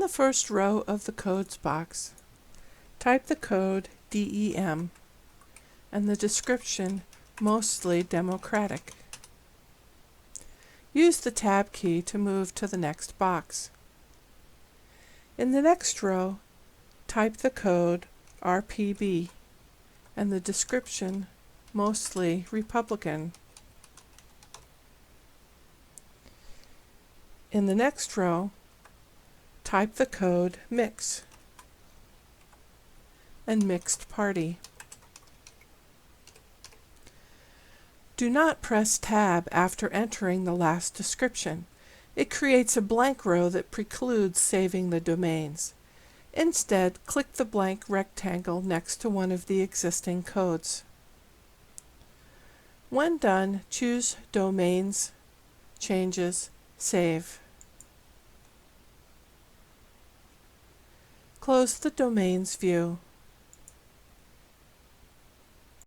the first row of the codes box, type the code DEM and the description mostly democratic. Use the Tab key to move to the next box. In the next row, type the code RPB and the description mostly Republican. In the next row, type the code MIX and mixed party. Do not press Tab after entering the last description. It creates a blank row that precludes saving the domains. Instead, click the blank rectangle next to one of the existing codes. When done, choose Domains, Changes, Save. Close the Domains view.